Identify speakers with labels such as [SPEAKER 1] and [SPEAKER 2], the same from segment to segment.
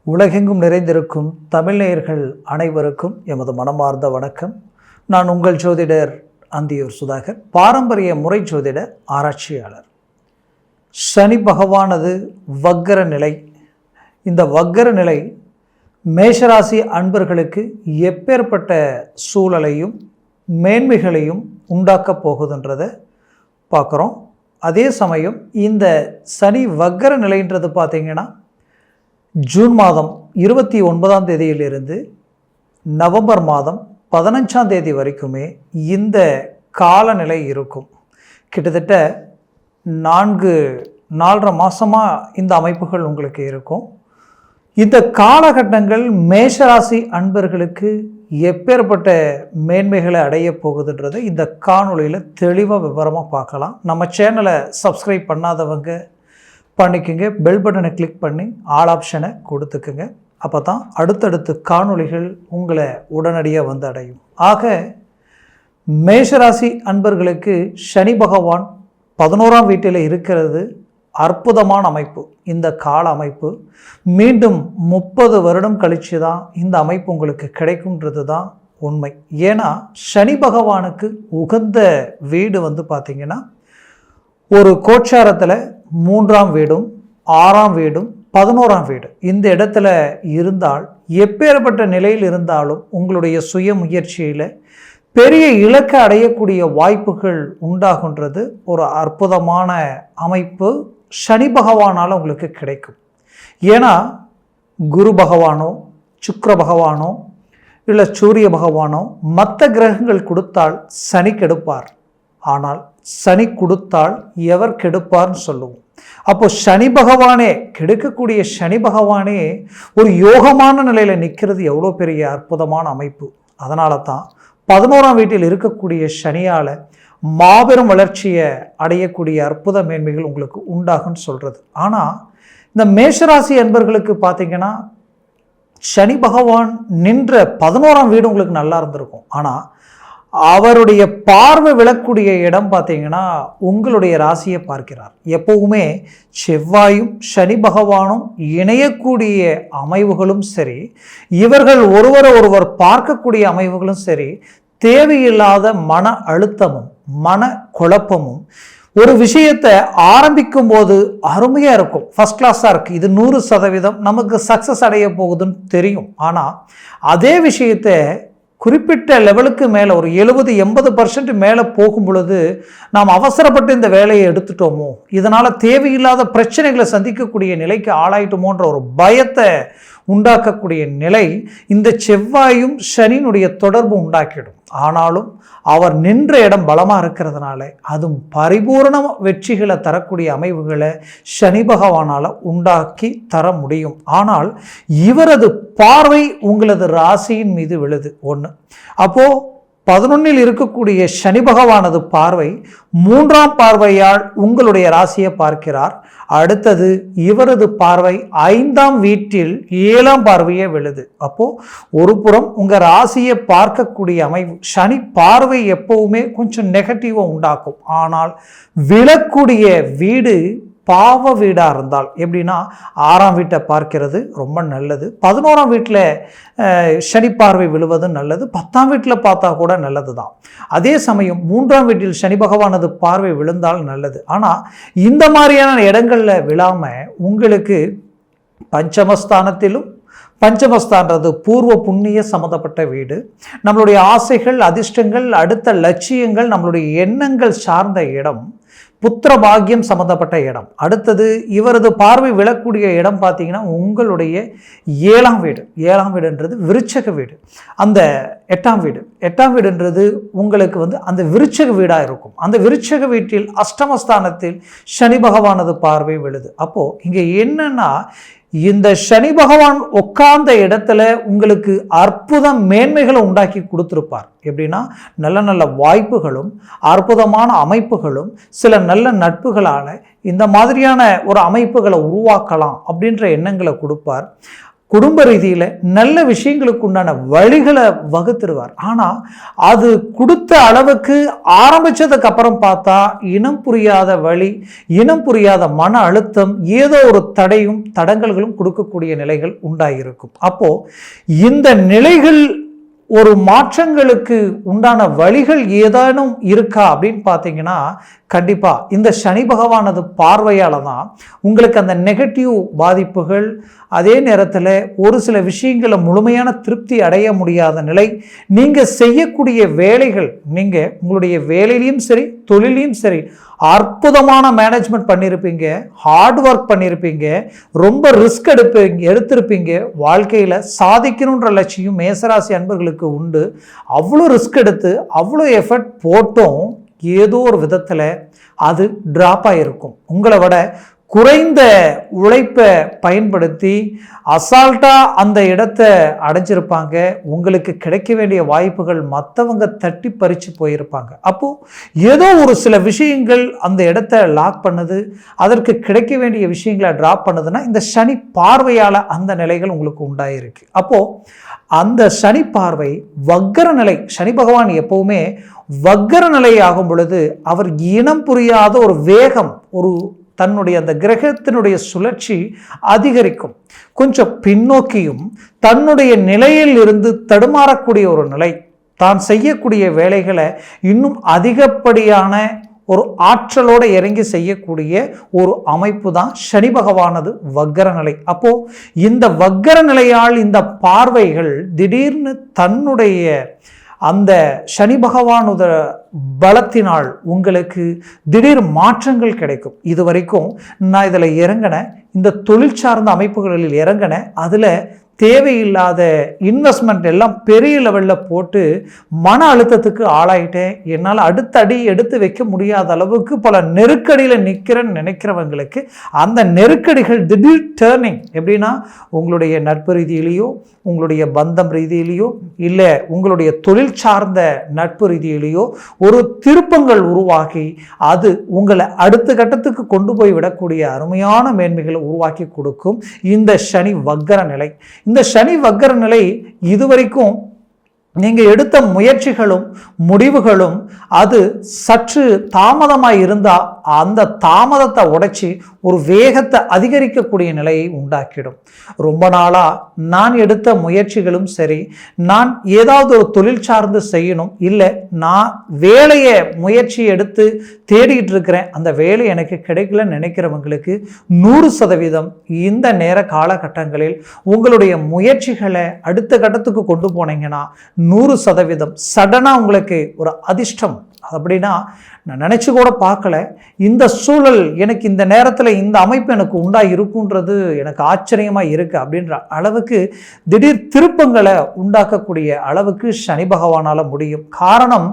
[SPEAKER 1] உலகெங்கும் நிறைந்திருக்கும் தமிழ் நேயர்கள் அனைவருக்கும் எமது மனமார்ந்த வணக்கம். நான் உங்கள் ஜோதிடர் அந்தியூர் சுதாகர், பாரம்பரிய முறை ஜோதிட ஆராய்ச்சியாளர். சனி பகவானது வக்கர நிலை. இந்த வக்கர நிலை மேஷராசி அன்பர்களுக்கு எப்பேற்பட்ட சூழலையும் மேன்மைகளையும் உண்டாக்கப் போகுதுன்றதை பார்க்குறோம். அதே சமயம் இந்த சனி வக்கர நிலைன்றது பார்த்திங்கன்னா ஜூன் மாதம் 29ஆம் தேதியிலிருந்து நவம்பர் மாதம் 15ஆம் தேதி வரைக்குமே இந்த காலநிலை இருக்கும். கிட்டத்தட்ட 4.5 மாதமாக இந்த அமைப்புகள் உங்களுக்கு இருக்கும். இந்த காலகட்டங்கள் மேஷராசி அன்பர்களுக்கு எப்பேற்பட்ட மேன்மைகளை அடைய போகுதுன்றதை இந்த காணொளியில் தெளிவாக விவரமாக பார்க்கலாம். நம்ம சேனலை சப்ஸ்கிரைப் பண்ணாதவங்க பண்ணிக்கோங்க, பெல் பட்டனை கிளிக் பண்ணி ஆல் ஆப்ஷனை கொடுத்துக்குங்க. அப்போ தான் அடுத்தடுத்து காணொளிகள் உங்களை உடனடியாக வந்து அடையும். ஆக மேஷராசி அன்பர்களுக்கு சனி பகவான் 11ஆம் வீட்டில் இருக்கிறது அற்புதமான அமைப்பு. இந்த கால அமைப்பு மீண்டும் 30 வருடம் கழித்து தான் இந்த அமைப்பு உங்களுக்கு கிடைக்கும்ன்றது தான் உண்மை. ஏன்னா சனி பகவானுக்கு உகந்த வீடு பார்த்திங்கன்னா ஒரு கோச்சாரத்தில் 3ஆம் வீடும் 6ஆம் வீடும் 11ஆம் வீடு இந்த இடத்துல இருந்தால் எப்பேற்பட்ட நிலையில் இருந்தாலும் உங்களுடைய சுய முயற்சியில் பெரிய இலக்கை அடையக்கூடிய வாய்ப்புகள் உண்டாகுன்றது ஒரு அற்புதமான அமைப்பு சனி பகவானால் உங்களுக்கு கிடைக்கும். ஏன்னா குரு பகவானோ சுக்கிர பகவானோ இல்லை சூரிய பகவானோ மற்ற கிரகங்கள் கொடுத்தால் சனி கெடுப்பார். ஆனால் சனி கொடுத்தால் எவர் கெடுப்பார்னு சொல்லுவோம். அப்போ சனி பகவானே கெடுக்கக்கூடிய சனி பகவானே ஒரு யோகமான நிலையில் நிற்கிறது எவ்வளோ பெரிய அற்புதமான அமைப்பு. அதனால தான் 11ஆம் வீட்டில் இருக்கக்கூடிய சனியால் மாபெரும் வளர்ச்சியை அடையக்கூடிய அற்புத மேன்மைகள் உங்களுக்கு உண்டாகும்னு சொல்கிறது. ஆனால் இந்த மேஷராசி அன்பர்களுக்கு பார்த்திங்கன்னா சனி பகவான் நின்ற 11ஆம் வீடு உங்களுக்கு நல்லா இருந்திருக்கும். ஆனால் அவருடைய பார்வை விழக்கூடிய இடம் பார்த்திங்கன்னா உங்களுடைய ராசியை பார்க்கிறார். எப்பவுமே செவ்வாயும் சனி பகவானும் இணையக்கூடிய அமைவுகளும் சரி, இவர்கள் ஒருவர் பார்க்கக்கூடிய அமைவுகளும் சரி, தேவையில்லாத மன அழுத்தமும் மன குழப்பமும் ஒரு விஷயத்தை ஆரம்பிக்கும் போது அருமையாக இருக்கும், ஃபஸ்ட் கிளாஸாக இருக்குது, இது 100% நமக்கு சக்ஸஸ் அடைய போகுதுன்னு தெரியும். ஆனால் அதே விஷயத்தை குறிப்பிட்ட லெவலுக்கு மேலே ஒரு 70-80% மேலே போகும் பொழுது நாம் அவசரப்பட்டு இந்த வேலையை எடுத்துட்டோமோ, இதனால் தேவையில்லாத பிரச்சனைகளை சந்திக்கக்கூடிய நிலைக்கு ஆளாயிட்டோமோன்ற ஒரு பயத்தை உண்டாக்கக்கூடிய நிலை இந்த செவ்வாயும் சனியினுடைய தொடர்பு உண்டாக்கிடும். ஆனாலும் அவர் நின்ற இடம் பலமாக இருக்கிறதுனால அதுவும் பரிபூர்ண வெற்றிகளை தரக்கூடிய அமைவுகளை சனி பகவானால் உண்டாக்கி தர முடியும். ஆனால் இவரது பார்வை உங்களது ராசியின் மீது விழுது ஒன்று. அப்போது 11இல் இருக்கக்கூடிய சனி பகவானது பார்வை 3ஆம் பார்வையால் உங்களுடைய ராசியை பார்க்கிறார். அடுத்தது இவரது பார்வை 5ஆம் வீட்டில் 7ஆம் பார்வையே விழுது. அப்போது ஒரு புறம் உங்கள் ராசியை பார்க்கக்கூடிய அமைவு சனி பார்வை எப்பவுமே கொஞ்சம் நெகட்டிவாக உண்டாக்கும். ஆனால் விழக்கூடிய வீடு பாவ வீடாக இருந்தால் எப்படின்னா 6ஆம் வீட்டை பார்க்கிறது ரொம்ப நல்லது, 11ஆம் வீட்டில் சனி பார்வை விழுவது நல்லது, 10ஆம் வீட்டில் பார்த்தா கூட நல்லது தான். அதே சமயம் 3ஆம் வீட்டில் சனி பகவானது பார்வை விழுந்தால் நல்லது. ஆனால் இந்த மாதிரியான இடங்களில் விழாமல் உங்களுக்கு பஞ்சமஸ்தானத்திலும், பஞ்சமஸ்தான்றது பூர்வ புண்ணிய சம்மந்தப்பட்ட வீடு, நம்மளுடைய ஆசைகள் அதிர்ஷ்டங்கள் அடுத்த லட்சியங்கள் நம்மளுடைய எண்ணங்கள் சார்ந்த இடம், புத்திர பாக்கியம் சம்மந்தப்பட்ட இடம். அடுத்தது இவரது பார்வை விழக்கூடிய இடம் பார்த்திங்கன்னா உங்களுடைய 7ஆம் வீடு. 7ஆம் வீடுன்றது விருச்சக வீடு. அந்த 8ஆம் வீடுன்றது உங்களுக்கு அந்த விருச்சக வீடாக இருக்கும். அந்த விருச்சக வீட்டில் அஷ்டமஸ்தானத்தில் சனி பகவானது பார்வை விழுது. அப்போது இங்கே என்னன்னா இந்த சனி பகவான் உட்கார்ந்த இடத்துல உங்களுக்கு அற்புத மேன்மைகளை உண்டாக்கி கொடுத்துருப்பார். எப்படின்னா நல்ல நல்ல வாய்ப்புகளும் அற்புதமான அமைப்புகளும் சில நல்ல நட்புகளால் இந்த மாதிரியான ஒரு அமைப்புகளை உருவாக்கலாம் அப்படின்ற எண்ணங்களை கொடுப்பார். குடும்ப ரீதியில் நல்ல விஷயங்களுக்கு உண்டான வழிகளை வகுத்துருவார். ஆனால் அது கொடுத்த அளவுக்கு ஆரம்பித்ததுக்கு அப்புறம் பார்த்தா இனம் புரியாத வழி, இனம் புரியாத மன அழுத்தம், ஏதோ ஒரு தடங்கல்களும் கொடுக்கக்கூடிய நிலைகள் உண்டாகிருக்கும். அப்போ இந்த நிலைகள் ஒரு மாற்றங்களுக்கு உண்டான வழிகள் ஏதானும் இருக்கா அப்படின்னு பார்த்தீங்கன்னா, கண்டிப்பாக இந்த சனி பகவானது பார்வையால் தான் உங்களுக்கு அந்த நெகட்டிவ் பாதிப்புகள், அதே நேரத்தில் ஒரு சில விஷயங்களை முழுமையான திருப்தி அடைய முடியாத நிலை, நீங்கள் செய்யக்கூடிய வேலைகள், நீங்கள் உங்களுடைய வேலையிலையும் சரி தொழிலையும் சரி அற்புதமான மேனேஜ்மெண்ட் பண்ணியிருப்பீங்க, ஹார்ட் ஒர்க் பண்ணியிருப்பீங்க, ரொம்ப ரிஸ்க் எடுத்திருப்பீங்க, வாழ்க்கையில் சாதிக்கணுன்ற லட்சியம் மேசராசி அன்பர்களுக்கு உண்டு. அவ்வளோ ரிஸ்க் எடுத்து அவ்வளோ எஃபர்ட் போட்டும் ஏதோ ஒரு விதத்தில் அது ட்ராப் ஆகிருக்கும். உங்களை விட குறைந்த உழைப்பை பயன்படுத்தி அசால்ட்டாக அந்த இடத்தை அடைஞ்சிருப்பாங்க. உங்களுக்கு கிடைக்க வேண்டிய வாய்ப்புகள் மற்றவங்க தட்டி பறித்து போயிருப்பாங்க. அப்போது ஏதோ ஒரு சில விஷயங்கள் அந்த இடத்த லாக் பண்ணுது, அதற்கு கிடைக்க வேண்டிய விஷயங்களை ட்ராப் பண்ணுதுன்னா இந்த சனி பார்வையால் அந்த நிலைகள் உங்களுக்கு உண்டாயிருக்கு. அப்போது அந்த சனி பார்வை வக்கர நிலை, சனி பகவான் எப்பவுமே வக்கர நிலை ஆகும் பொழுது அவர் இனம் புரியாத ஒரு வேகம், ஒரு தன்னுடைய அந்த கிரகத்தினுடைய சுழற்சி அதிகரிக்கும். கொஞ்சம் பின்னோக்கியும் தன்னுடைய நிலையில் இருந்து தடுமாறக்கூடிய ஒரு நிலை, தான் செய்யக்கூடிய வேலைகளை இன்னும் அதிகப்படியான ஒரு ஆற்றலோடு இறங்கி செய்யக்கூடிய ஒரு அமைப்பு தான் சனி பகவானது வக்கர நிலை. அப்போ இந்த வக்கர நிலையால் இந்த பார்வைகள் திடீர்னு தன்னுடைய அந்த சனி பகவானுத பலத்தினால் உங்களுக்கு திடீர் மாற்றங்கள் கிடைக்கும். இது வரைக்கும் நான் இதில் இறங்கினேன், இந்த தொழில் சார்ந்த அமைப்புகளில் இறங்கினேன், அதில் தேவையில்லாத இன்வெஸ்ட்மெண்ட் எல்லாம் பெரிய லெவலில் போட்டு மன அழுத்தத்துக்கு ஆளாயிட்டேன், என்னால் அடுத்த அடி எடுத்து வைக்க முடியாத அளவுக்கு பல நெருக்கடியில் நிற்கிறேன்னு நினைக்கிறவங்களுக்கு அந்த நெருக்கடிகள் திடீர் டேர்னிங், எப்படின்னா உங்களுடைய நட்பு ரீதியிலேயோ, உங்களுடைய பந்தம் ரீதியிலேயோ, இல்லை உங்களுடைய தொழில் சார்ந்த நட்பு ரீதியிலேயோ ஒரு திருப்பங்கள் உருவாகி அது உங்களை அடுத்த கட்டத்துக்கு கொண்டு போய் விடக்கூடிய அருமையான மேன்மைகளை உருவாக்கி கொடுக்கும் இந்த சனி வக்கர நிலை. இந்த சனி வக்கர நிலை இதுவரைக்கும் நீங்கள் எடுத்த முயற்சிகளும் முடிவுகளும் அது சற்று தாமதமாக இருந்தால் அந்த தாமதத்தை உடைச்சி ஒரு வேகத்தை அதிகரிக்கக்கூடிய நிலையை உண்டாக்கிடும். ரொம்ப நாளாக நான் எடுத்த முயற்சிகளும் சரி, நான் ஏதாவது ஒரு தொழில் சார்ந்து செய்யணும், இல்லை நான் வேலையை முயற்சி எடுத்து தேடிக்கிட்டு இருக்கிறேன், அந்த வேலை எனக்கு கிடைக்கலன்னு நினைக்கிறவங்களுக்கு 100% இந்த நேர காலகட்டங்களில் உங்களுடைய முயற்சிகளை அடுத்த கட்டத்துக்கு கொண்டு போனீங்கன்னா 100% சடனாக உங்களுக்கு ஒரு அதிர்ஷ்டம். அப்படின்னா நான் நினச்சி கூட பார்க்கல, இந்த சூழல் எனக்கு இந்த நேரத்தில் இந்த அமைப்பு எனக்கு உண்டாக இருக்குன்றது எனக்கு ஆச்சரியமாக இருக்குது அப்படின்ற அளவுக்கு திடீர் திருப்பங்களை உண்டாக்கக்கூடிய அளவுக்கு சனி பகவானால் முடியும். காரணம்,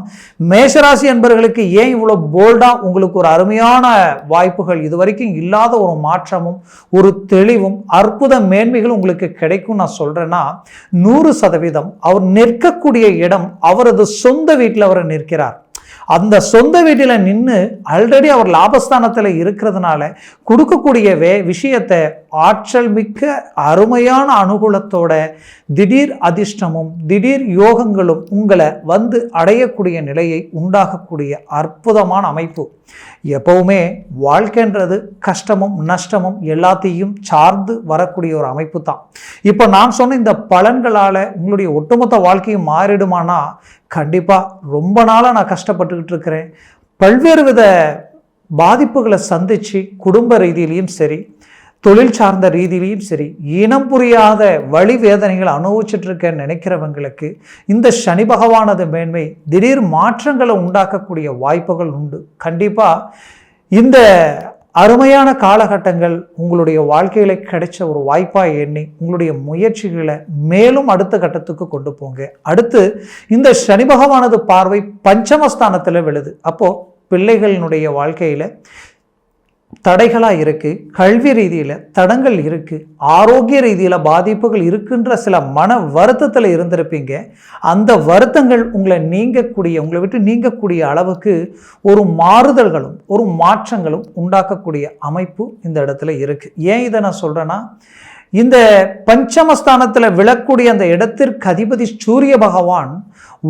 [SPEAKER 1] மேஷராசி என்பவர்களுக்கு ஏன் இவ்வளோ போல்டாக உங்களுக்கு ஒரு அருமையான வாய்ப்புகள், இது வரைக்கும் இல்லாத ஒரு மாற்றமும் ஒரு தெளிவும் அற்புத மேன்மைகளும் உங்களுக்கு கிடைக்கும் நான் சொல்கிறேன்னா 100% அவர் நிற்கக்கூடிய இடம் அவரது சொந்த வீட்டில் அவர் நிற்கிறார். அந்த சொந்த வீட்டில் நின்று ஆல்ரெடி அவர் லாபஸ்தானத்தில் இருக்கிறதுனால கொடுக்கக்கூடிய விஷயத்தை ஆற்றல் மிக்க அருமையான அனுகூலத்தோட திடீர் அதிர்ஷ்டமும் திடீர் யோகங்களும் உங்களை வந்து அடையக்கூடிய நிலையை உண்டாகக்கூடிய அற்புதமான அமைப்பு. எப்பவுமே வாழ்க்கைன்றது கஷ்டமும் நஷ்டமும் எல்லாத்தையும் சார்ந்து வரக்கூடிய ஒரு அமைப்பு தான். இப்போ நான் சொன்ன இந்த பலன்களால் உங்களுடைய ஒட்டுமொத்த வாழ்க்கையும் மாறிடுமானா கண்டிப்பாக ரொம்ப நாளாக நான் கஷ்டப்பட்டுக்கிட்டு இருக்கிறேன், பல்வேறு வித பாதிப்புகளை சந்தித்து குடும்ப ரீதியிலையும் சரி தொழில் சார்ந்த ரீதியிலையும் சரி இனம் புரியாத வழி வேதனைகளை அனுபவிச்சுட்டு இருக்கேன்னு நினைக்கிறவங்களுக்கு இந்த சனி பகவானது மேன்மை திடீர் மாற்றங்களை உண்டாக்கக்கூடிய வாய்ப்புகள் உண்டு. கண்டிப்பாக இந்த அருமையான காலகட்டங்கள் உங்களுடைய வாழ்க்கையில கிடைச்ச ஒரு வாய்ப்பாக எண்ணி உங்களுடைய முயற்சிகளை மேலும் அடுத்த கட்டத்துக்கு கொண்டு போங்க. அடுத்து இந்த சனி பகவானது பார்வை பஞ்சமஸ்தானத்தில் விழுது. அப்போ பிள்ளைகளினுடைய வாழ்க்கையில தடைகளாக இருக்குது, கல்வி ரீதியில் தடங்கள் இருக்குது, ஆரோக்கிய ரீதியில் பாதிப்புகள் இருக்குன்ற சில மன வருத்தத்தில் இருந்திருப்பீங்க. அந்த வருத்தங்கள் உங்களை விட்டு நீங்கக்கூடிய அளவுக்கு ஒரு மாறுதல்களும் ஒரு மாற்றங்களும் உண்டாக்கக்கூடிய அமைப்பு இந்த இடத்துல இருக்குது. ஏன் இதை நான் சொல்கிறேன்னா, இந்த பஞ்சமஸ்தானத்தில் விழக்கூடிய அந்த இடத்திற்கு அதிபதி சூரிய பகவான்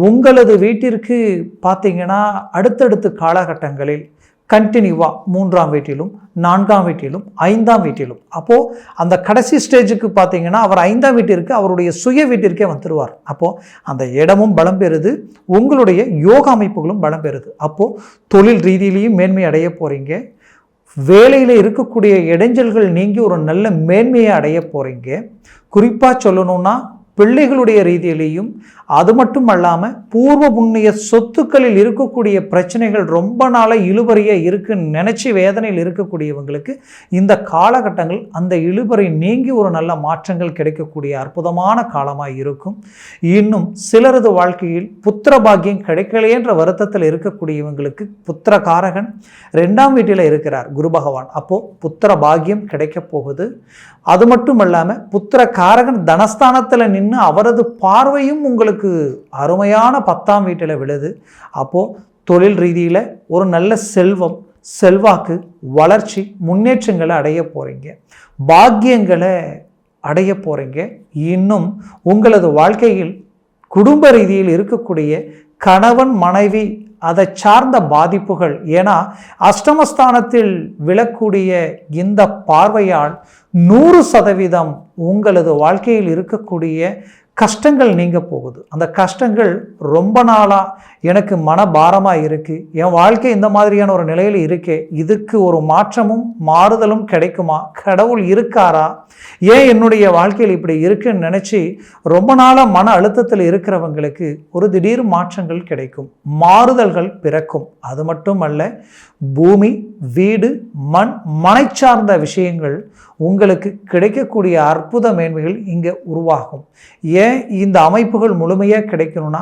[SPEAKER 1] உங்களது வீட்டிற்கு பார்த்தீங்கன்னா அடுத்தடுத்த காலகட்டங்களில் கண்டினியூவாக 3ஆம் வீட்டிலும் 4ஆம் வீட்டிலும் 5ஆம் வீட்டிலும், அப்போது அந்த கடைசி ஸ்டேஜுக்கு பார்த்தீங்கன்னா அவர் 5ஆம் வீட்டிற்கு அவருடைய சுய வீட்டிற்கே வந்துடுவார். அப்போது அந்த இடமும் பலம் பெறுது, உங்களுடைய யோக அமைப்புகளும் பலம் பெறுது. அப்போது தொழில் ரீதியிலையும் மேன்மை அடைய போகிறீங்க, வேலையில் இருக்கக்கூடிய இடைஞ்சல்கள் நீங்கி ஒரு நல்ல மேன்மையை அடைய போகிறீங்க. குறிப்பாக சொல்லணும்னா பிள்ளைகளுடைய ரீதியிலையும், அது மட்டும் அல்லாமல் பூர்வ புண்ணிய சொத்துக்களில் இருக்கக்கூடிய பிரச்சனைகள் ரொம்ப நாளாக இழுபறியாக இருக்குன்னு நினச்சி வேதனையில் இருக்கக்கூடியவங்களுக்கு இந்த காலகட்டங்கள் அந்த இழுபறி நீங்கி ஒரு நல்ல மாற்றங்கள் கிடைக்கக்கூடிய அற்புதமான காலமாக இருக்கும். இன்னும் சிலரது வாழ்க்கையில் புத்திர பாக்கியம் கிடைக்கலையென்ற வருத்தத்தில் இருக்கக்கூடியவங்களுக்கு புத்திரகாரகன் 2ஆம் வீட்டில் இருக்கிறார் குரு பகவான். அப்போது புத்திர பாக்கியம் கிடைக்க போகுது. அது மட்டும் இல்லாமல் புத்திரகாரகன் தனஸ்தானத்தில் நின்று அவரது பார்வையும் உங்களுக்கு அருமையான 10ஆம் வீட்டில் விழுது. அப்போது தொழில் ரீதியில் ஒரு நல்ல செல்வம், செல்வாக்கு, வளர்ச்சி, முன்னேற்றங்களை அடைய போகிறீங்க, பாக்கியங்களை அடைய போகிறீங்க. இன்னும் உங்களது வாழ்க்கையில் குடும்ப ரீதியில் இருக்கக்கூடிய கணவன் மனைவி அதை சார்ந்த பாதிப்புகள், ஏன்னா அஷ்டமஸ்தானத்தில் விழக்கூடிய இந்த பார்வையால் 100% உங்களது வாழ்க்கையில் இருக்கக்கூடிய கஷ்டங்கள் நீங்க போகுது. அந்த கஷ்டங்கள் ரொம்ப நாளாக எனக்கு மனபாரமாக இருக்குது, என் வாழ்க்கை இந்த மாதிரியான ஒரு நிலையில் இருக்கே, இதுக்கு ஒரு மாற்றமும் மாறுதலும் கிடைக்குமா, கடவுள் இருக்காரா, ஏன் என்னுடைய வாழ்க்கையில் இப்படி இருக்குன்னு நினச்சி ரொம்ப நாளாக மன அழுத்தத்தில் இருக்கிறவங்களுக்கு ஒரு திடீர் மாற்றங்கள் கிடைக்கும், மாறுதல்கள் பிறக்கும். அது மட்டும் அல்ல, பூமி, வீடு, மனை சார்ந்த விஷயங்கள் உங்களுக்கு கிடைக்கக்கூடிய அற்புத மேன்மைகள் இங்கே உருவாகும். ஏன் இந்த அமைப்புகள் முழுமையாக கிடைக்கணும்னா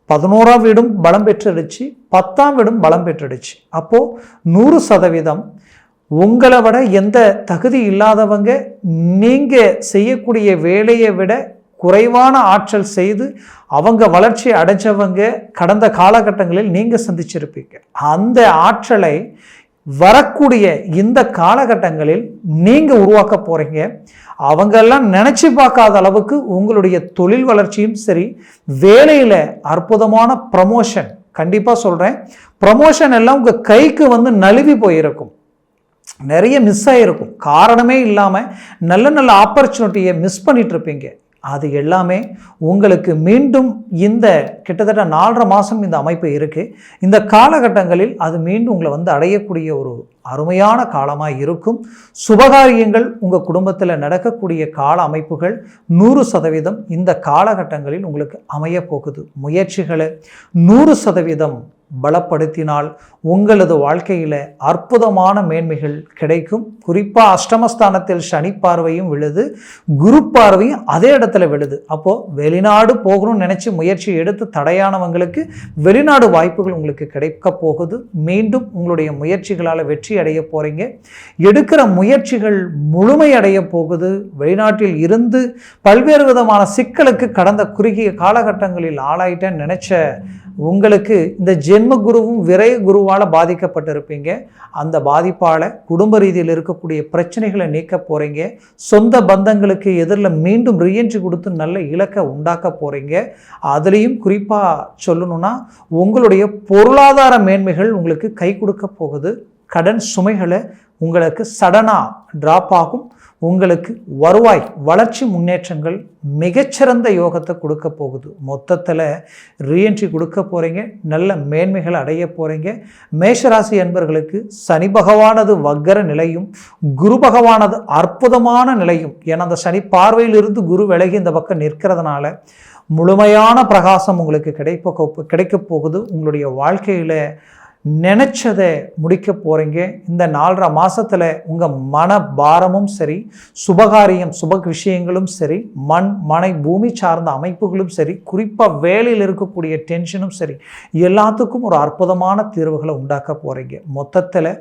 [SPEAKER 1] 11ஆம் வீடும் பலம் பெற்றுடுச்சு, 10ஆம் வீடும் பலம் பெற்றுடுச்சு. அப்போது 100% உங்களை விட எந்த தகுதி இல்லாதவங்க நீங்கள் செய்யக்கூடிய வேலையை விட குறைவான ஆற்றல் செய்து அவங்க வளர்ச்சி அடைஞ்சவங்க கடந்த காலகட்டங்களில் நீங்கள் சந்திச்சிருப்பீங்க. அந்த ஆற்றலை வரக்கூடிய இந்த காலகட்டங்களில் நீங்கள் உருவாக்க போகிறீங்க. அவங்கெல்லாம் நினச்சி பார்க்காத அளவுக்கு உங்களுடைய தொழில் வளர்ச்சியும் சரி, வேலையில் அற்புதமான ப்ரமோஷன், கண்டிப்பாக சொல்கிறேன், ப்ரமோஷன் எல்லாம் உங்கள் கைக்கு வந்து நழுவி போயிருக்கும், நிறைய மிஸ் ஆகிருக்கும், காரணமே இல்லாமல் நல்ல நல்ல ஆப்பர்ச்சுனிட்டியை மிஸ் பண்ணிட்டு இருப்பீங்க. அது எல்லாமே உங்களுக்கு மீண்டும் இந்த கிட்டத்தட்ட 4.5 மாதம் இந்த அமைப்பு இருக்குது. இந்த காலகட்டங்களில் அது மீண்டும் உங்களை வந்து அடையக்கூடிய ஒரு அருமையான காலமாக இருக்கும். சுபகாரியங்கள் உங்கள் குடும்பத்தில் நடக்கக்கூடிய கால அமைப்புகள் 100% இந்த காலகட்டங்களில் உங்களுக்கு அமைய போகுது. முயற்சிகளை 100% பலப்படுத்தினால் உங்களது வாழ்க்கையில் அற்புதமான மேன்மைகள் கிடைக்கும். குறிப்பாக அஷ்டமஸ்தானத்தில் சனி பார்வையும் விழுது, குரு பார்வையும் அதே இடத்துல விழுது. அப்போது வெளிநாடு போகணும்னு நினச்சி முயற்சி எடுத்து தடையானவங்களுக்கு வெளிநாடு வாய்ப்புகள் உங்களுக்கு கிடைக்க போகுது. மீண்டும் உங்களுடைய முயற்சிகளால் வெற்றி அடைய போகிறீங்க. எடுக்கிற முயற்சிகள் முழுமை அடைய போகுது. வெளிநாட்டில் இருந்து பல்வேறு விதமான சிக்கலுக்கு கடந்த குறுகிய காலகட்டங்களில் ஆளாயிட்டேன்னு நினச்ச உங்களுக்கு இந்த ஜென்ம குருவும் விரைய குருவால் பாதிக்கப்பட்டிருப்பீங்க. அந்த பாதிப்பால் குடும்ப ரீதியில் இருக்கக்கூடிய பிரச்சனைகளை நீக்க போகிறீங்க. சொந்த பந்தங்களுக்கு எதிரில் மீண்டும் ரீஎன்ட்ரி கொடுத்து நல்ல இலக்கை உண்டாக்க போகிறீங்க. அதுலேயும் குறிப்பாக சொல்லணும்னா உங்களுடைய பொருளாதார மேன்மைகள் உங்களுக்கு கை கொடுக்க போகுது. கடன் சுமைகளை உங்களுக்கு சடனாக ட்ராப் ஆகும். உங்களுக்கு வருவாய், வளர்ச்சி, முன்னேற்றங்கள் மிகச்சிறந்த யோகத்தை கொடுக்க போகுது. மொத்தத்தில் ரீஎன்ட்ரி கொடுக்க போகிறீங்க, நல்ல மேன்மைகளை அடைய போகிறீங்க. மேஷராசி அன்பர்களுக்கு சனி பகவானது வக்கர நிலையும் குரு பகவானது அற்புதமான நிலையும், ஏன்னா அந்த சனி பார்வையிலிருந்து குரு விலகி இந்த பக்கம் நிற்கிறதுனால முழுமையான பிரகாசம் உங்களுக்கு கிடைக்க போகுது. உங்களுடைய வாழ்க்கையில் நினச்சதை முடிக்க போகிறீங்க. இந்த 4.5 மாதத்தில் உங்கள் மன பாரமும் சரி, சுபகாரியம் சுப விஷயங்களும் சரி, மனை பூமி சார்ந்த அமைப்புகளும் சரி, குறிப்பாக வேலையில் இருக்கக்கூடிய டென்ஷனும் சரி, எல்லாத்துக்கும் ஒரு அற்புதமான தீர்வுகளை உண்டாக்க போகிறீங்க. மொத்தத்தில்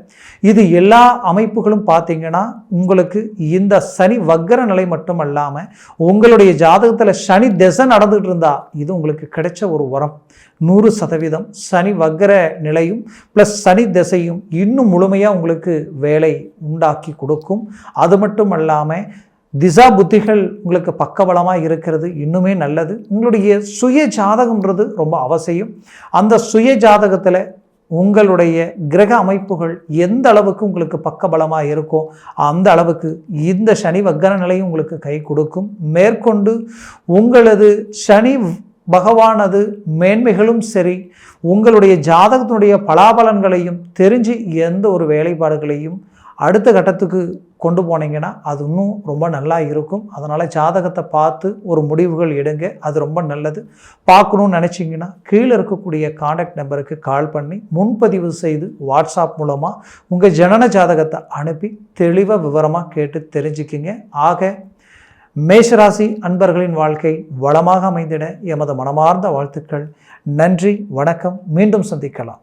[SPEAKER 1] இது எல்லா அமைப்புகளும் பார்த்தீங்கன்னா உங்களுக்கு இந்த சனி வக்கர நிலை மட்டும் இல்லாமல் உங்களுடைய ஜாதகத்தில் சனி திசை நடந்துகிட்டு இருந்தால் இது உங்களுக்கு கிடைச்ச ஒரு வரம். 100% சனி வக்கர நிலையும் ப்ளஸ் சனி திசையும் இன்னும் முழுமையாக உங்களுக்கு வேலை உண்டாக்கி கொடுக்கும். அது மட்டும் இல்லாமல் திசா புத்திகள் உங்களுக்கு பக்கபலமாக இருக்கிறது, இன்னுமே நல்லது. உங்களுடைய சுய ஜாதகம்ன்றது ரொம்ப அவசியம். அந்த சுய ஜாதகத்தில் உங்களுடைய கிரக அமைப்புகள் எந்த அளவுக்கு உங்களுக்கு பக்கபலமாக இருக்கோ அந்த அளவுக்கு இந்த சனி வக்கர நிலையும் உங்களுக்கு கை கொடுக்கும். மேற்கொண்டு உங்களது சனி பகவானது மேன்மைகளும் சரி, உங்களுடைய ஜாதகத்தினுடைய பலாபலன்களையும் தெரிஞ்சு எந்த ஒரு வேலைப்பாடுகளையும் அடுத்த கட்டத்துக்கு கொண்டு போனீங்கன்னா அது இன்னும் ரொம்ப நல்லா இருக்கும். அதனால் ஜாதகத்தை பார்த்து ஒரு முடிவுகள் எடுங்க, அது ரொம்ப நல்லது. பார்க்கணுன்னு நினச்சிங்கன்னா கீழே இருக்கக்கூடிய காண்டாக்ட் நம்பருக்கு கால் பண்ணி முன்பதிவு செய்து வாட்ஸ்அப் மூலமாக உங்கள் ஜனன ஜாதகத்தை அனுப்பி தெளிவாக விவரமாக கேட்டு தெரிஞ்சுக்கிங்க. ஆக மேஷராசி அன்பர்களின் வாழ்க்கை வளமாக அமைந்திட எமது மனமார்ந்த வாழ்த்துக்கள். நன்றி, வணக்கம். மீண்டும் சந்திக்கலாம்.